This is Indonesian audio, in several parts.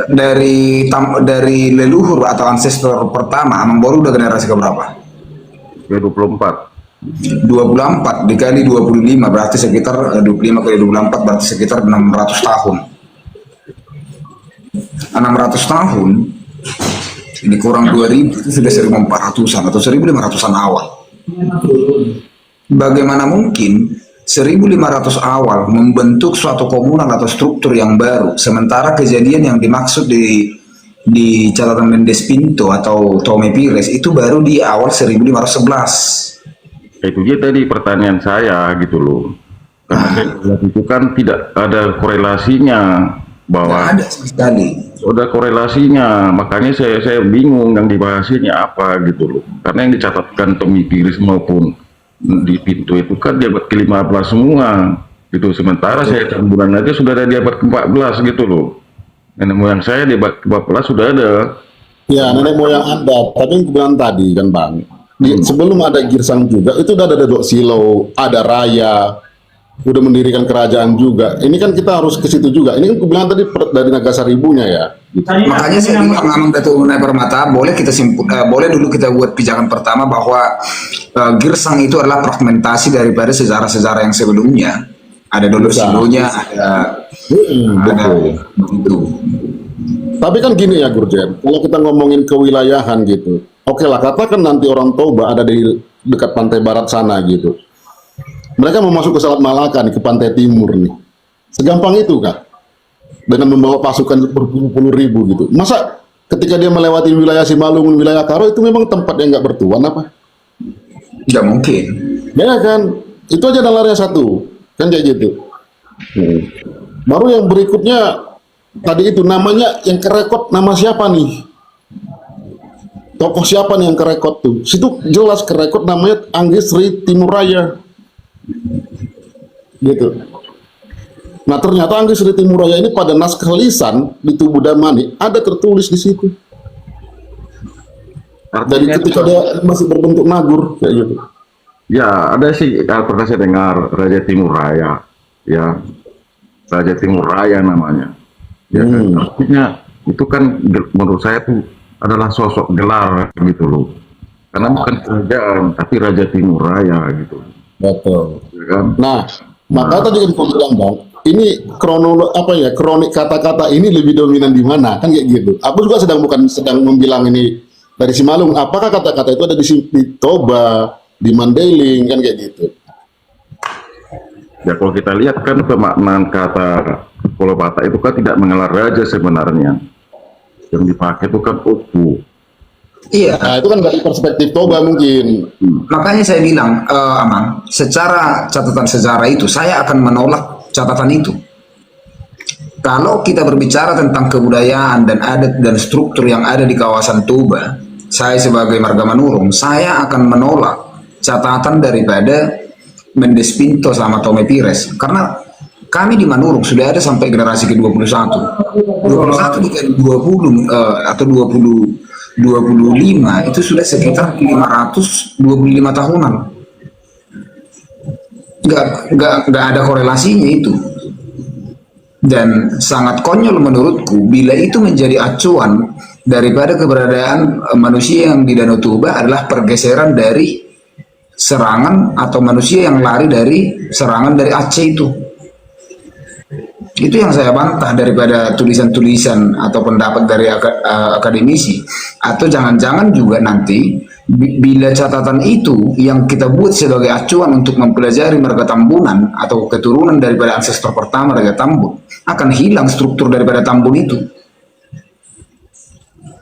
dari leluhur atau ancestor pertama, Amang udah generasi keberapa? Ya 24. 24 dikali 25 berarti sekitar 25 kali 24 berarti sekitar 600 tahun. 600 tahun ini kurang 2000 itu sudah 1400-an atau 1500-an awal. Bagaimana mungkin 1500 awal membentuk suatu komunal atau struktur yang baru, sementara kejadian yang dimaksud di catatan Mendes Pinto atau Tome Pires itu baru di awal 1511. Itu dia tadi pertanyaan saya gitu loh. Karena saya lihat itu kan tidak ada korelasinya Nggak bahwa ada sama sekali. ada korelasinya, makanya saya bingung yang dibahas ini apa gitu loh. Karena yang dicatatkan Tommy Piris maupun di Pintu itu kan di abad ke-15 semua gitu. Sementara saya bulan aja sudah ada di abad ke-14 gitu loh. Nenek moyang saya di abad ke-14 sudah ada. Ya, nenek moyang Anda. Tapi yang bilang tadi kan Bang, sebelum ada Girsang juga, itu udah ada Dok Silo, ada Raya, udah mendirikan kerajaan juga. Ini kan kita harus ke situ juga. Ini kan aku bilang tadi dari Nagasaribunya ya. Makanya saya bilang memang Datuk Unai Permata boleh dulu kita buat pijakan pertama bahwa Girsang itu adalah fragmentasi daripada sejarah-sejarah yang sebelumnya. Ada dulu Bisa. silonya, ada Betul. begitu. Tapi kan gini ya Gurjen, kalau kita ngomongin kewilayahan gitu, oke lah katakan nanti orang Toba ada di dekat pantai barat sana gitu. Mereka mau masuk ke Selat Malaka nih, ke pantai timur nih. Segampang itu kah? Dengan membawa pasukan berpuluh-puluh ribu gitu. Masa ketika dia melewati wilayah Simalungun, wilayah Karo itu memang tempat yang nggak bertuan apa? Tidak mungkin. Ya kan? Itu aja nalarnya satu. Kan kayak gitu. Hmm. Baru yang berikutnya tadi itu namanya yang kerekod nama siapa nih? Tokoh siapa nih yang kerekod tuh? Situ jelas kerekod namanya Anggis Sri Timuraya. Gitu. Nah ternyata Anggis Sri Timuraya ini pada naskah lisan di tubuh Damani ada tertulis di situ. Dari Artinya ketika dia masih berbentuk nagur kayak gitu. ya ada sih, pernah saya dengar Raja Timur Raya, ya Raja Timur Raya namanya. Ya kan, artinya itu kan menurut saya tuh adalah sosok gelar gitu loh. Karena bukan kerajaan, tapi Raja Timur Raya gitu. Betul. Ya kan? Nah, maka tadi kan aku bilang Bang, ini kronik kata-kata ini lebih dominan di mana kan kayak gitu. Aku juga sedang membilang ini dari Simalung. Apakah kata-kata itu ada di Toba, di Mandailing kan kayak gitu. Ya kalau kita lihat kan pemaknaan kata Kolopata itu kan tidak mengelar raja sebenarnya. Yang dipakai itu kan Opu. Iya, Nah, itu kan dari perspektif Toba mungkin. makanya saya bilang, Amang, secara catatan sejarah itu saya akan menolak catatan itu. Kalau kita berbicara tentang kebudayaan dan adat dan struktur yang ada di kawasan Toba, saya sebagai marga Manurung, saya akan menolak catatan daripada Mendes Pinto sama Tome Pires. Karena kami di Manurung sudah ada sampai generasi ke-21. 21 dikali 20 atau 25 itu sudah sekitar 525 tahunan. Nggak ada korelasinya itu. Dan sangat konyol menurutku bila itu menjadi acuan daripada keberadaan manusia yang di Danau Toba adalah pergeseran dari serangan atau manusia yang lari dari serangan dari Aceh itu. Itu yang saya bantah daripada tulisan-tulisan atau pendapat dari akademisi. Atau jangan-jangan juga nanti bila catatan itu yang kita buat sebagai acuan untuk mempelajari marga Tambunan atau keturunan daripada ancestor pertama Raja Tambun, akan hilang struktur daripada Tambun itu.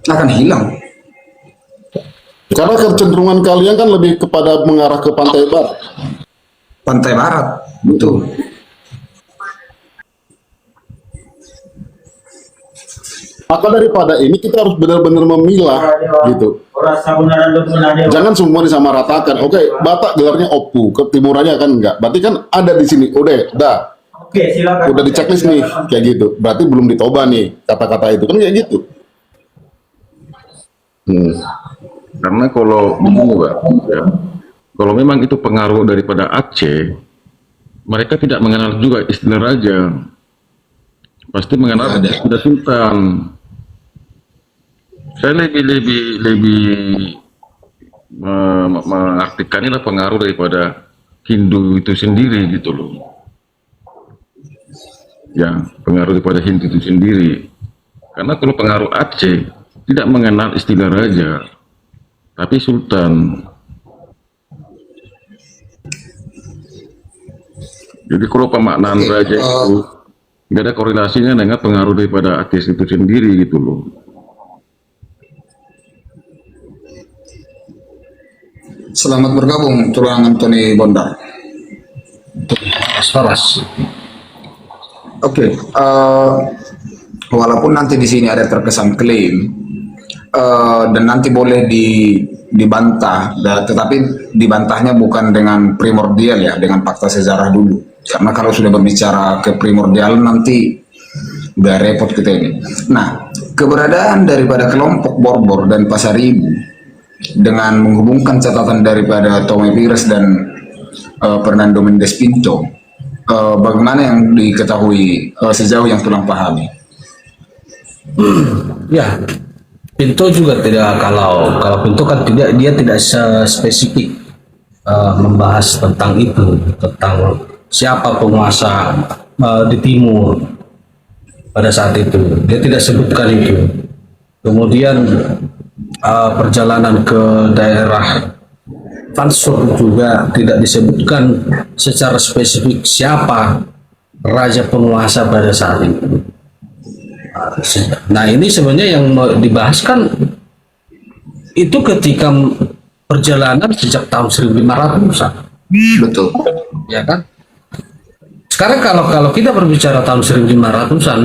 Akan hilang. Karena kecenderungan kalian kan lebih kepada mengarah ke pantai barat. Pantai Barat, betul. Maka daripada ini kita harus benar-benar memilah gitu. Jangan semua disamaratakan. Oke, Batak gelarnya Opu, ke Timuranya kan enggak. Berarti kan ada di sini. Udah, Oke, silakan. udah di checklist nih kayak gitu. Berarti belum ditoba nih kata-kata itu kan kayak gitu. Karena kalau ya, kalau memang itu pengaruh daripada Aceh, mereka tidak mengenal juga istilah raja. pasti mengenal Ada. sudah sultan. Saya lebih mengartikan inilah pengaruh daripada Hindu itu sendiri gitu loh. Ya, pengaruh daripada Hindu itu sendiri. Karena kalau pengaruh Aceh tidak mengenal istilah raja, tapi sultan. Jadi kalau pemaknaan Oke, raja itu nggak ada korelasinya dengan pengaruh daripada Aceh itu sendiri gitu loh. Selamat bergabung Tulang Anthony Bondar. Astoras. Oke, walaupun nanti di sini ada terkesan klaim dan nanti boleh dibantah, tetapi dibantahnya bukan dengan primordial ya, dengan fakta sejarah dulu. Karena kalau sudah berbicara ke primordial nanti udah repot kita ini. Nah, keberadaan daripada kelompok Borbor dan Pasaribu dengan menghubungkan catatan daripada Tommy Pires dan Fernando Mendes Pinto, bagaimana yang diketahui sejauh yang Tulang pahami? Ya, Pinto juga tidak, kalau Pinto kan dia tidak spesifik membahas tentang itu, tentang siapa penguasa di timur pada saat itu. Dia tidak sebutkan itu. Kemudian perjalanan ke daerah Fansur juga tidak disebutkan secara spesifik siapa raja penguasa pada saat itu. Nah, ini sebenarnya yang mau dibahas kan itu ketika perjalanan sejak tahun 1500-an, Betul. ya kan? Sekarang kalau kita berbicara tahun 1500-an,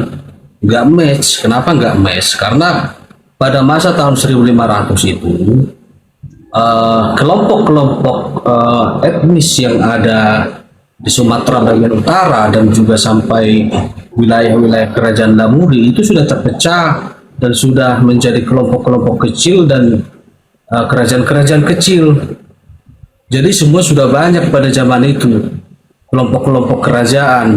nggak match. Kenapa nggak match? Karena pada masa tahun 1500 itu kelompok-kelompok etnis yang ada di Sumatera bagian utara dan juga sampai wilayah-wilayah kerajaan Lamuri itu sudah terpecah dan sudah menjadi kelompok-kelompok kecil dan kerajaan-kerajaan kecil. Jadi semua sudah banyak pada zaman itu kelompok-kelompok kerajaan.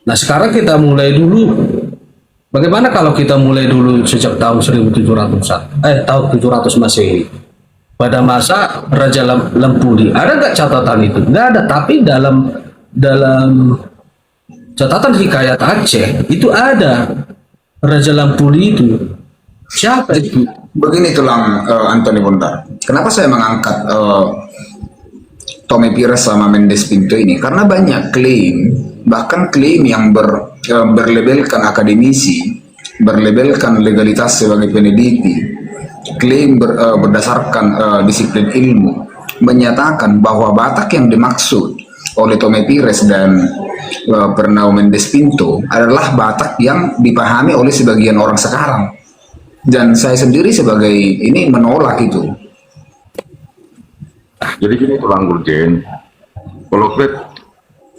Nah, sekarang kita mulai dulu. Bagaimana kalau kita mulai dulu sejak tahun 1700-an, tahun 700 Masehi, pada masa Raja Lempudi? Ada nggak catatan itu? Nggak ada. Tapi dalam catatan hikayat Aceh itu ada Raja Lempudi itu. Siapa itu? Begini Tulang Anthony Bondar, kenapa saya mengangkat Tommy Pires sama Mendes Pinto ini? Karena banyak klaim, bahkan klaim yang berlabelkan akademisi, berlabelkan legalitas sebagai peneliti, klaim berdasarkan disiplin ilmu, menyatakan bahwa Batak yang dimaksud oleh Tommy Pires dan Fernando Mendes Pinto adalah Batak yang dipahami oleh sebagian orang sekarang. Dan saya sendiri sebagai ini menolak itu. Jadi gini Tulang Gurjen, kalau lihat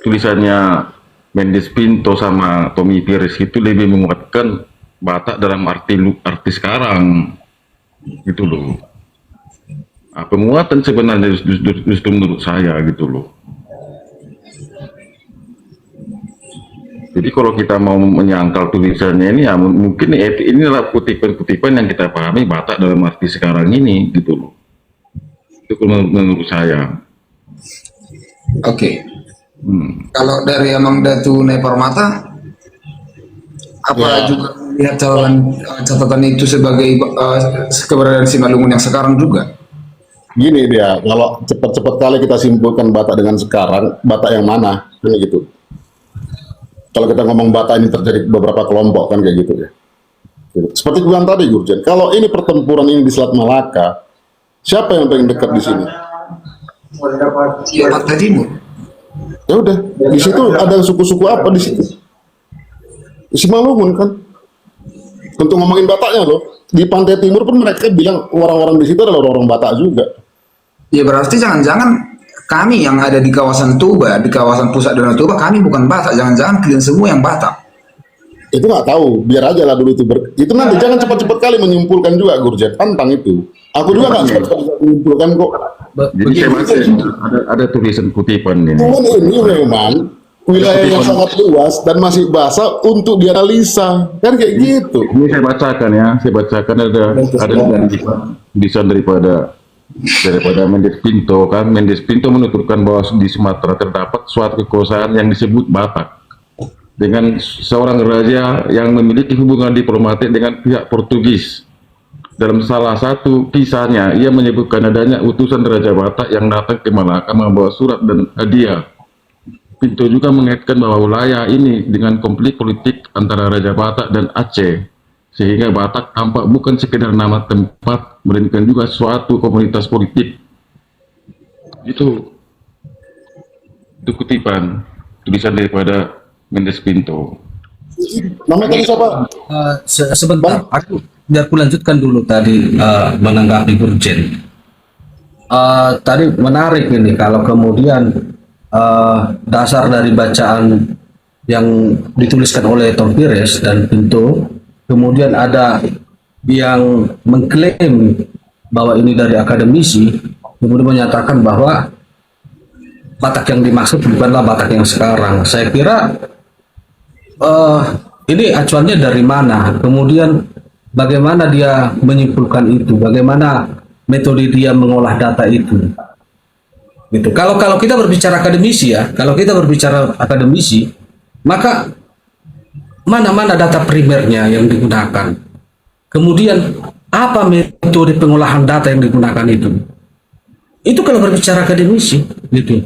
tulisannya Mendes Pinto sama Tommy Pires itu lebih menguatkan Batak dalam arti sekarang gitu loh. Nah, penguatan sebenarnya justru menurut saya gitu loh. Jadi kalau kita mau menyangkal tulisannya ini ya mungkin inilah kutipan-kutipan yang kita pahami Batak dalam arti sekarang ini gitu loh. Itu menurut saya. Oke. Kalau dari Amang Datu Neparmata, apa Ya. juga melihat catatan itu sebagai keberadaan Simalungun yang sekarang juga? Gini dia, kalau cepat-cepat kali kita simpulkan Batak dengan sekarang, Batak yang mana? Kan gitu. Kalau kita ngomong Batak ini terjadi beberapa kelompok kan kayak gitu ya. Seperti gue bilang tadi Gurjen, kalau ini pertempuran ini di Selat Malaka, siapa yang paling dekat di sini? Ya, Pantai Timur. Ya udah, di situ ada suku-suku apa di situ? Simalungun kan. Untuk ngomongin Bataknya loh, di Pantai Timur pun mereka bilang orang-orang di situ adalah orang-orang Batak juga. Ya berarti jangan-jangan kami yang ada di kawasan Toba, di kawasan pusat Danau Toba, kami bukan Batak. Jangan-jangan kalian semua yang Batak. Itu nggak tahu, biar aja lah dulu itu. Itu nanti jangan cepat-cepat kali menyimpulkan juga Gurjen tentang itu. Aku juga nggak cepat-cepat menyimpulkan kok. Jadi saya baca ada tulisan kutipan ini. Cuman ini memang wilayah yang sangat luas dan masih basah untuk dianalisa, kan kayak gitu. Ini saya bacakan ya, saya bacakan ada desain daripada Mendes Pinto kan. Mendes Pinto menuturkan bahwa di Sumatera terdapat suatu kekuasaan yang disebut Batak dengan seorang raja yang memiliki hubungan diplomatik dengan pihak Portugis. Dalam salah satu kisahnya, ia menyebutkan adanya utusan Raja Batak yang datang ke Malaka membawa surat dan hadiah. Pinto juga mengaitkan bahwa wilayah ini dengan konflik politik antara Raja Batak dan Aceh, sehingga Batak tampak bukan sekedar nama tempat, melainkan juga suatu komunitas politik. Itu kutipan tulisan daripada Mendes Pinto. Nama tadi siapa? Sebentar, biar aku lanjutkan dulu tadi menanggapi Gurjen. Tadi menarik ini kalau kemudian dasar dari bacaan yang dituliskan oleh Tom Pires dan Pinto, kemudian ada yang mengklaim bahwa ini dari akademisi, kemudian menyatakan bahwa Batak yang dimaksud bukanlah Batak yang sekarang. Saya kira ini acuannya dari mana? Kemudian bagaimana dia menyimpulkan itu? Bagaimana metode dia mengolah data itu? Gitu. Kalau kita berbicara akademisi ya, kalau kita berbicara akademisi, maka mana data primernya yang digunakan? Kemudian apa metode pengolahan data yang digunakan itu? Itu kalau berbicara akademisi, gitu.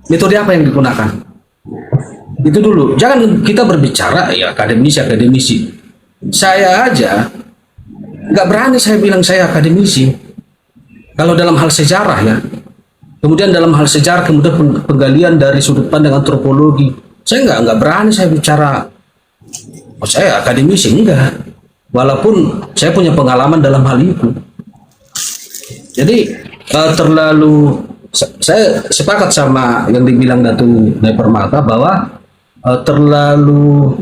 Metode apa yang digunakan? Itu dulu. Jangan kita berbicara ya akademisi. Saya aja nggak berani saya bilang saya akademisi. Kalau dalam hal sejarah ya. Kemudian dalam hal sejarah kemudian penggalian dari sudut pandang antropologi. Saya nggak berani saya bicara. Oh, saya akademisi enggak. Walaupun saya punya pengalaman dalam hal itu. Jadi terlalu saya sepakat sama yang dibilang Datu Permata bahwa terlalu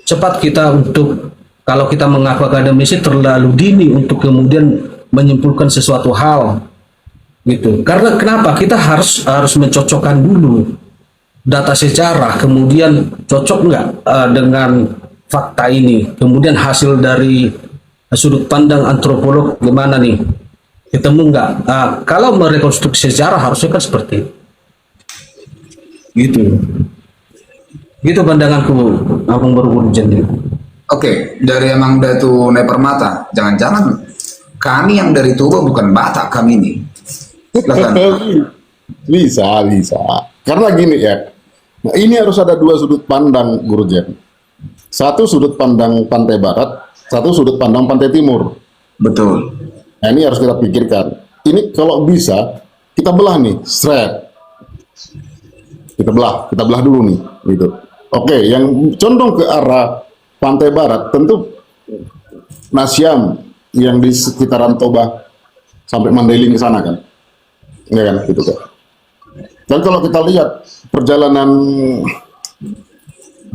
cepat kita untuk kalau kita mengaku akademisi terlalu dini untuk kemudian menyimpulkan sesuatu hal gitu. Karena kenapa kita harus mencocokkan dulu data sejarah, kemudian cocok nggak dengan fakta ini, kemudian hasil dari sudut pandang antropolog gimana nih, ketemu nggak? Kalau merekonstruksi sejarah harusnya kan seperti gitu. Gitu pandanganku, Abang Gurjen. Oke, dari Emang Datu Permata, jangan-jangan kami yang dari Toba bukan Batak kami ini. Silakan. Bisa. Karena gini ya, nah ini harus ada dua sudut pandang Gurjen. Satu sudut pandang pantai barat, satu sudut pandang pantai timur. Betul. Nah ini harus kita pikirkan. Ini kalau bisa kita belah nih, kita belah dulu nih, gitu. Oke, yang condong ke arah pantai barat tentu Nasyam yang di sekitaran Toba sampai Mandailing ke sana kan, ya kan, gitu kan. Dan kalau kita lihat perjalanan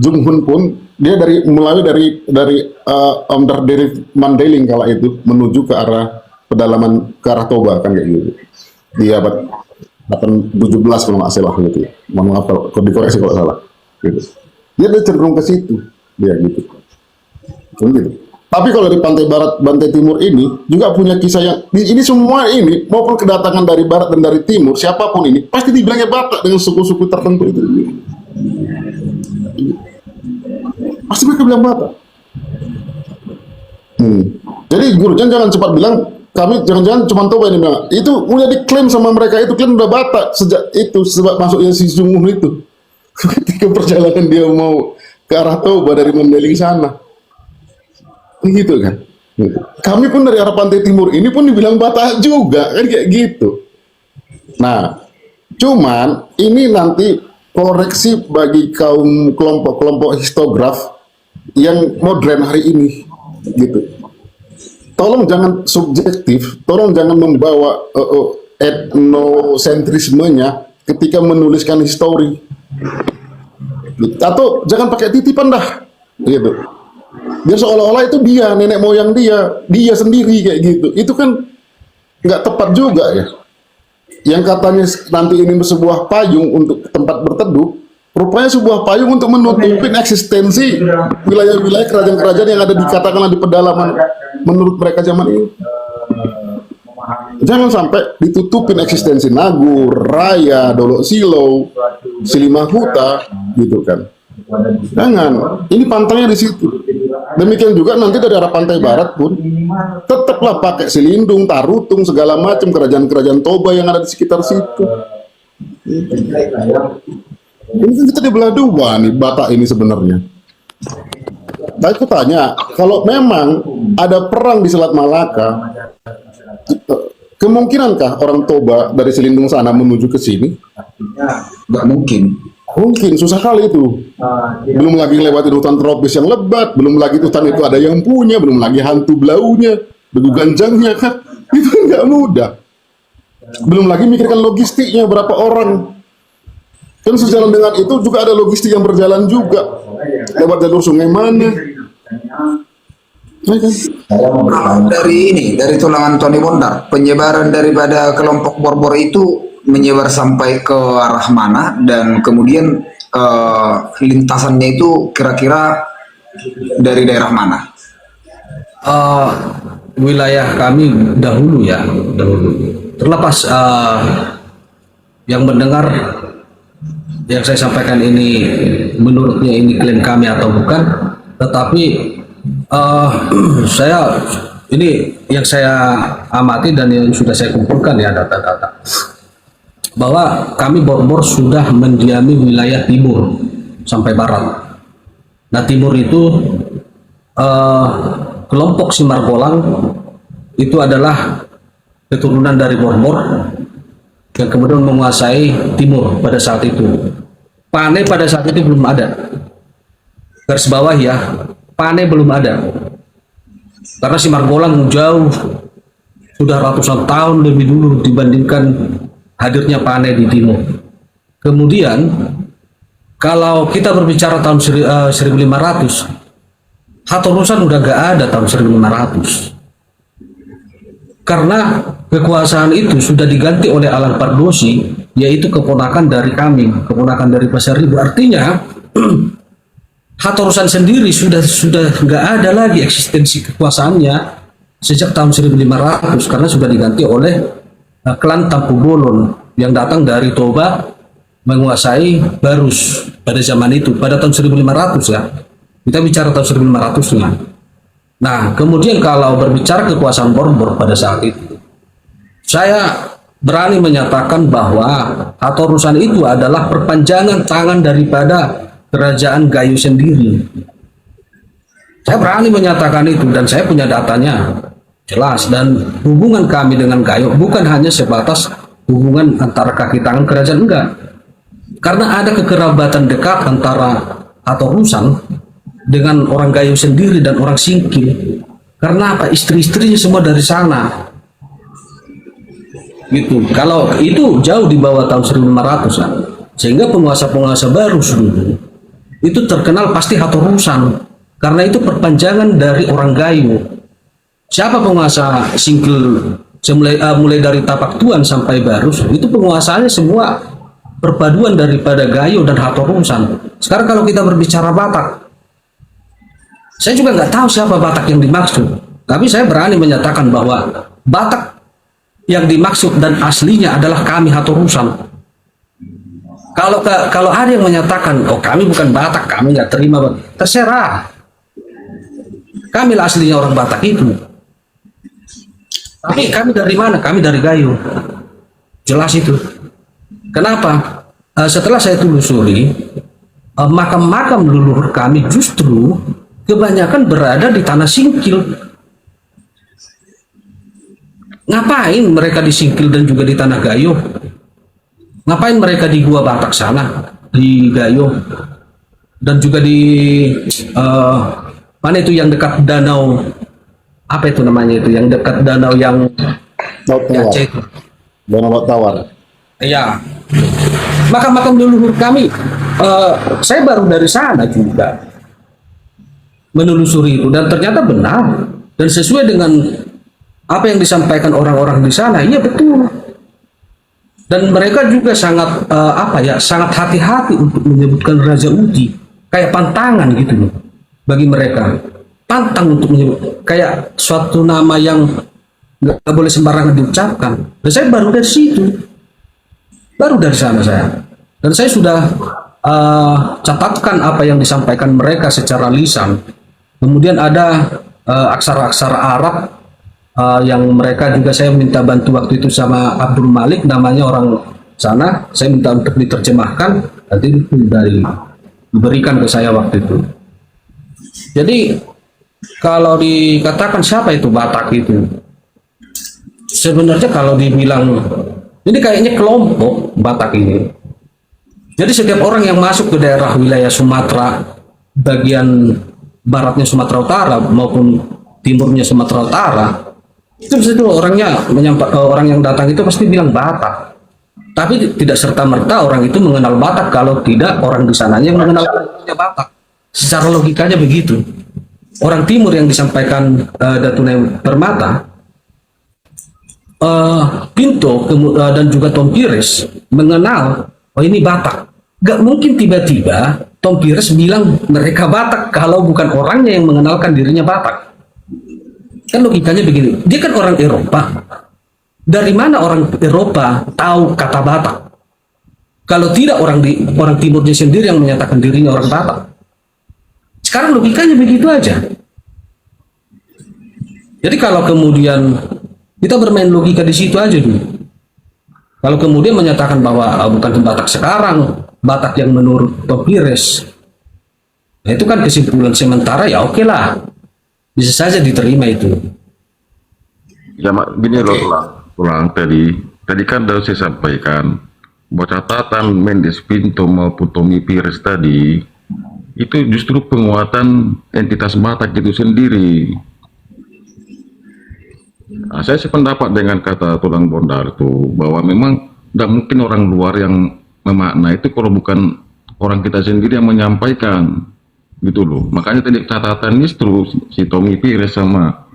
Jung Hun pun dia mulai dari Mandailing kala itu menuju ke arah pedalaman ke arah Toba kan kayak gitu. Di abad 17 kalau nggak salah gitu. Mohon maaf kalau dikoreksi kalau salah. Gitu. Dia cenderung ke situ, dia gitu. Gitu. Tapi kalau di pantai barat, pantai timur ini juga punya kisah yang ini semua ini maupun kedatangan dari barat dan dari timur siapapun ini pasti dibilangnya Batak dengan suku-suku tertentu itu. Pasti mereka bilang Batak. Jadi Gurjen jangan cepat bilang kami jangan-jangan cuma Toba ini bilang. Itu udah diklaim sama mereka, itu klaim udah Batak sejak itu sebab masuknya si Jung Hun itu. Ketika perjalanan dia mau ke arah Toba dari Mandailing sana. Gitu kan. Kami pun dari arah pantai timur ini pun dibilang Batak juga kan kayak gitu. Nah, cuman ini nanti koreksi bagi kelompok-kelompok histograf yang modern hari ini gitu. Tolong jangan subjektif, tolong jangan membawa etnosentrismenya ketika menuliskan histori. Atau jangan pakai titipan dah gitu. Biar seolah-olah itu dia, nenek moyang dia sendiri kayak gitu. Itu kan nggak tepat juga ya. Yang katanya nanti ini sebuah payung untuk tempat berteduh, rupanya sebuah payung untuk menutupin eksistensi wilayah-wilayah kerajaan-kerajaan yang ada di katakanlah di pedalaman menurut mereka zaman ini. Jangan sampai ditutupin eksistensi Nagur, Raya, Dolok Silo, Silimahuta, gitu kan. Jangan, ini pantainya di situ. Demikian juga nanti dari arah pantai barat pun tetaplah pakai Silindung, Tarutung, segala macam kerajaan-kerajaan Toba yang ada di sekitar situ. Ini kan kita dibelah dua nih, Batak ini sebenarnya. Nah, aku tanya, kalau memang ada perang di Selat Malaka, kemungkinankah orang Toba dari Silindung sana menuju ke sini? Nggak mungkin. Mungkin, susah kali itu. Belum lagi lewatin hutan tropis yang lebat, belum lagi hutan itu ada yang punya, belum lagi hantu belaunya, begu ganjangnya kan. Itu nggak mudah. Belum lagi mikirkan logistiknya, berapa orang. Kan sejalan dengan itu juga ada logistik yang berjalan juga. Lewat jalur sungai mana. Ya kan? Dari tulangan Tony Bondar, penyebaran daripada kelompok Borbor itu menyebar sampai ke arah mana, dan kemudian lintasannya itu kira-kira dari daerah mana? Wilayah kami dahulu ya, terlepas yang mendengar yang saya sampaikan ini menurutnya ini klaim kami atau bukan, tetapi ini yang saya amati dan yang sudah saya kumpulkan ya data-data, bahwa kami Borbor sudah mendiami wilayah timur sampai barat. Nah, timur itu kelompok Simargolang itu adalah keturunan dari Borbor yang kemudian menguasai timur pada saat itu. Pane pada saat itu belum ada. Garis bawah ya, Pane belum ada. Karena Simargolang jauh sudah ratusan tahun lebih dulu dibandingkan hadirnya Pane di timur. Kemudian kalau kita berbicara tahun 1500, Hatorusan udah gak ada tahun 1500. Karena kekuasaan itu sudah diganti oleh Alang Pardosi, yaitu keponakan dari kami, keponakan dari Pasar Ribu. Artinya Hatorusan sendiri sudah nggak ada lagi eksistensi kekuasaannya sejak tahun 1500, karena sudah diganti oleh klan Tampu Bolon yang datang dari Toba menguasai Barus pada zaman itu, pada tahun 1500 ya. Kita bicara tahun 1500 lah. Nah, kemudian kalau berbicara kekuasaan Borbor pada saat itu, saya berani menyatakan bahwa Hatorusan itu adalah perpanjangan tangan daripada kerajaan Gayo sendiri. Saya berani menyatakan itu dan saya punya datanya jelas. Dan hubungan kami dengan Gayo bukan hanya sebatas hubungan antara kaki tangan kerajaan, enggak. Karena ada kekerabatan dekat antara Hatorusan dengan orang Gayo sendiri dan orang Singkil. Karena apa? Istri-istrinya semua dari sana. Gitu. Kalau itu jauh di bawah tahun 1500 ya. Sehingga penguasa-penguasa baru dulu itu terkenal pasti Hatorusan. Karena itu perpanjangan dari orang Gayo. Siapa penguasa Singkil mulai dari Tapak Tuan sampai Barus, itu penguasanya semua perpaduan daripada Gayo dan Hatorusan. Sekarang kalau kita berbicara Batak, saya juga nggak tahu siapa Batak yang dimaksud, tapi saya berani menyatakan bahwa Batak yang dimaksud dan aslinya adalah kami Hatorusan. Kalau ada yang menyatakan, oh kami bukan Batak, kami nggak terima, terserah. Kami lah aslinya orang Batak itu. Tapi kami dari mana? Kami dari Gayo. Jelas itu. Kenapa? Setelah saya telusuri, makam-makam leluhur kami justru kebanyakan berada di tanah Singkil. Ngapain mereka di Singkil dan juga di tanah Gayo? Ngapain mereka di Gua Batak sana, di Gayo, dan juga di mana itu yang dekat danau, apa itu namanya itu, yang dekat danau yang Aceh itu. Danau Tawar. Iya. Makam-makam leluhur kami, saya baru dari sana juga menelusuri itu, dan ternyata benar dan sesuai dengan apa yang disampaikan orang-orang di sana. Iya betul. Dan mereka juga sangat sangat hati-hati untuk menyebutkan Raja Uti, kayak pantangan gitu loh bagi mereka. Pantang untuk menyebut kayak suatu nama yang nggak boleh sembarangan diucapkan. Dan saya baru dari situ, baru dari sana saya. Dan saya sudah catatkan apa yang disampaikan mereka secara lisan. Kemudian ada aksara-aksara Arab yang mereka juga saya minta bantu waktu itu sama Abdul Malik, namanya orang sana. Saya minta untuk diterjemahkan, nanti diberikan ke saya waktu itu. Jadi kalau dikatakan siapa itu Batak itu, sebenarnya kalau dibilang ini kayaknya kelompok Batak ini. Jadi setiap orang yang masuk ke daerah wilayah Sumatera, bagian baratnya Sumatera Utara maupun timurnya Sumatera Utara, itu orangnya orang yang datang itu pasti bilang Batak. Tapi tidak serta-merta orang itu mengenal Batak kalau tidak orang di sananya yang mengenal Batak. Secara logikanya begitu. Orang timur yang disampaikan Datunai Permata, Pinto dan juga Tom Pires mengenal, oh ini Batak. Gak mungkin tiba-tiba Tom Pires bilang mereka Batak kalau bukan orangnya yang mengenalkan dirinya Batak. Kan logikanya begini, dia kan orang Eropa. Dari mana orang Eropa tahu kata Batak? Kalau tidak orang timurnya sendiri yang menyatakan dirinya orang Batak. Sekarang logikanya begitu aja. Jadi kalau kemudian kita bermain logika di situ aja dulu. Kalau kemudian menyatakan bahwa bukan Batak sekarang, Batak yang menurut Tom Pires, ya itu kan kesimpulan sementara, ya oke lah, bisa saja diterima itu. Ya gini loh, ulang tadi kan sudah saya sampaikan bahwa catatan Mendes Pinto maupun Tommy Pires tadi itu justru penguatan entitas Batak itu sendiri. Nah, saya sependapat dengan kata Tulang Bondar itu bahwa memang tidak mungkin orang luar yang memakna itu kalau bukan orang kita sendiri yang menyampaikan, gitu loh. Makanya tadi catatan justru si Tommy Pires sama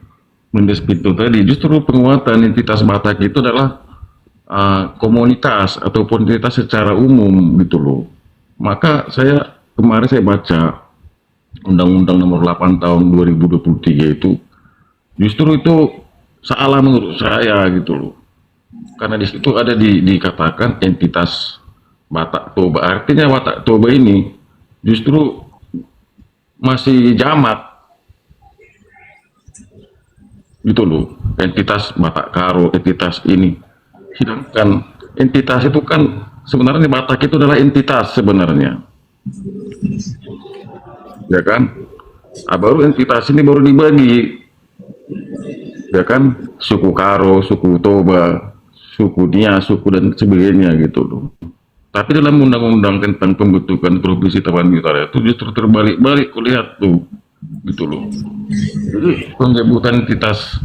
Mendes Pinto tadi justru penguatan entitas Batak itu adalah komunitas ataupun entitas secara umum, gitu loh. Maka kemarin saya baca Undang-Undang Nomor 8 Tahun 2023 itu justru itu salah menurut saya, gitu loh. Karena di situ ada dikatakan entitas Batak Toba. Artinya Batak Toba ini justru masih jamak, gitu loh. Entitas Batak Karo, entitas ini. Sedangkan entitas itu kan sebenarnya Batak itu adalah entitas sebenarnya. Ya kan? Baru entitas ini baru dibagi. Ya kan, suku Karo, suku Toba, suku Nia, suku dan sebagainya, gitu loh. Tapi dalam undang-undang tentang pembentukan Provinsi Tapanuli Utara itu justru terbalik-balik, kulihat tuh, gitu loh. Jadi penyebutan entitas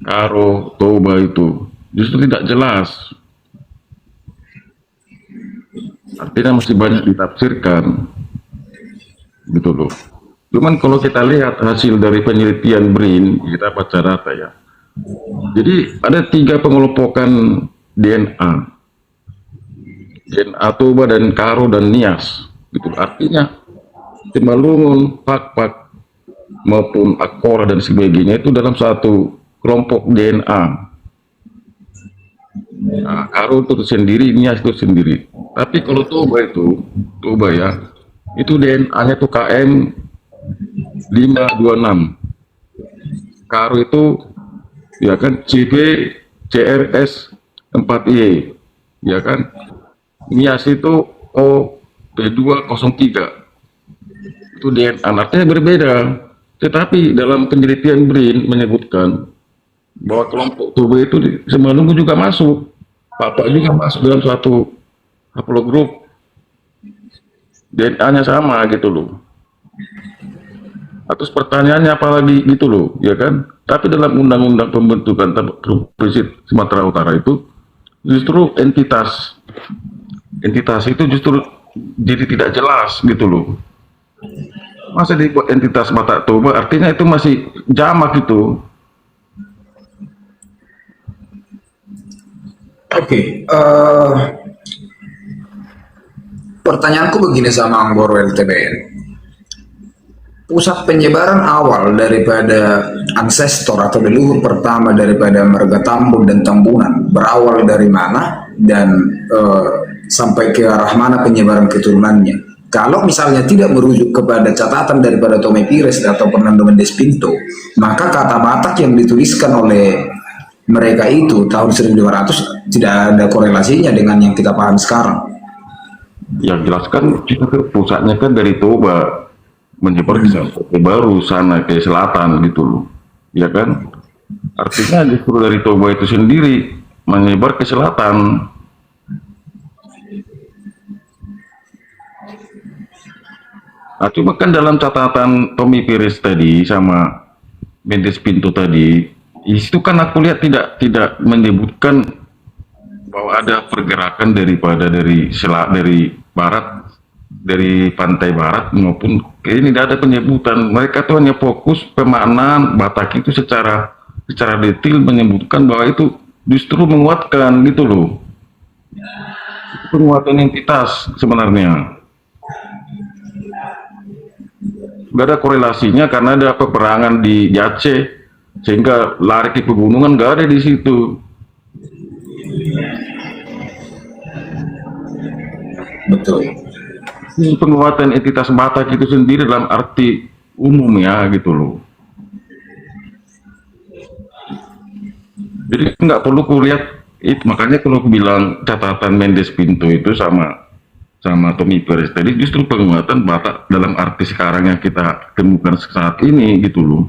Karo, Toba itu justru tidak jelas. Artinya masih banyak ditafsirkan, gitu loh. Cuman kalau kita lihat hasil dari penelitian BRIN, kita baca data ya. Jadi ada 3 pengelompokan DNA. DNA Toba dan Karo dan Nias. Gitu. Artinya Simalungun, Pakpak, maupun Akora dan sebagainya itu dalam satu kelompok DNA. Nah, Karo itu sendiri, Nias itu sendiri. Tapi kalau Toba ya, itu DNA-nya itu KM 526. Karo itu ya kan CB CRS 4Y, ya kan. Nias itu OP203. Itu DNA artinya berbeda. Tetapi dalam penelitian BRIN menyebutkan bahwa kelompok Toba itu Simalungun juga masuk, Papua juga masuk dalam suatu haplogroup, DNA-nya sama, gitu loh. Terus pertanyaannya apalagi, gitu loh, ya kan? Tapi dalam undang-undang pembentukan Provinsi Sumatera Utara itu justru entitas itu justru jadi tidak jelas, gitu loh. Masa dibuat entitas Batak Toba, artinya itu masih jamak gitu. Oke, pertanyaanku begini sama Anggoro LTBN. Pusat penyebaran awal daripada ancestor atau leluhur pertama daripada Marga Tambun dan Tambunan berawal dari mana dan sampai ke arah mana penyebaran keturunannya. Kalau misalnya tidak merujuk kepada catatan daripada Tome Pires atau Fernando Mendes Pinto, maka kata Batak yang dituliskan oleh mereka itu tahun 1200 tidak ada korelasinya dengan yang kita paham sekarang. Yang jelas kan kita pusatnya kan dari Toba menyebar ke baru sana ke selatan gitu loh, ya kan? Artinya justru dari Toba itu sendiri menyebar ke selatan. Nah, cuma kan dalam catatan Tommy Pires tadi sama Mendes Pinto tadi, itu kan aku lihat tidak menyebutkan bahwa ada pergerakan dari barat, dari pantai barat maupun ini tidak ada penyebutan. Mereka tuh hanya fokus pemaknaan Batak itu secara detail menyebutkan bahwa itu justru menguatkan gitu loh, penguatan entitas sebenarnya. Gak ada korelasinya karena ada peperangan di Aceh sehingga lari ke pegunungan, gak ada di situ. Betul. Penguatan entitas Batak itu sendiri dalam arti umum ya gitu loh. Jadi nggak perlu kulihat itu, makanya kalau aku bilang catatan Mendes Pinto itu sama Tommy Pires tadi justru penguatan Batak dalam arti sekarang yang kita temukan saat ini gitu loh.